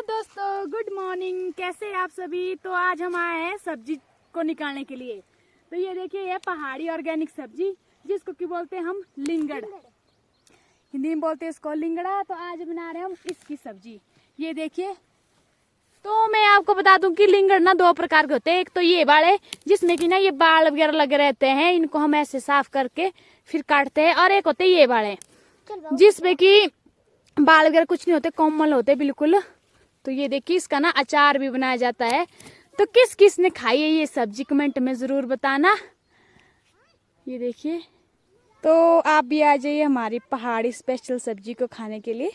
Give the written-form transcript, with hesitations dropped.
दोस्तों, good morning. कैसे हैं आप सभी। तो आज हम आए हैं सब्जी को निकालने के लिए। तो ये देखिए, ये पहाड़ी ऑर्गेनिक सब्जी जिसको कि बोलते हैं हम लिंगड़, हिंदी में बोलते हैं इसको लिंगड़ा। तो आज बना रहे हैं हम इसकी सब्जी। ये देखिए, तो मैं आपको बता दूं कि लिंगड़ ना दो प्रकार के होते हैं। एक तो ये वाले जिसमें कि ना ये बाल वगैरह लगे रहते हैं, इनको हम ऐसे साफ करके फिर काटते हैं। और एक होते हैं ये वाले जिसमें कि बाल वगैरह कुछ नहीं होते, कोमल होते बिल्कुल। तो ये देखिए, इसका ना अचार भी बनाया जाता है। तो किस किस ने खाई है ये सब्जी कमेंट में जरूर बताना। ये देखिए, तो आप भी आ जाइए हमारी पहाड़ी स्पेशल सब्जी को खाने के लिए।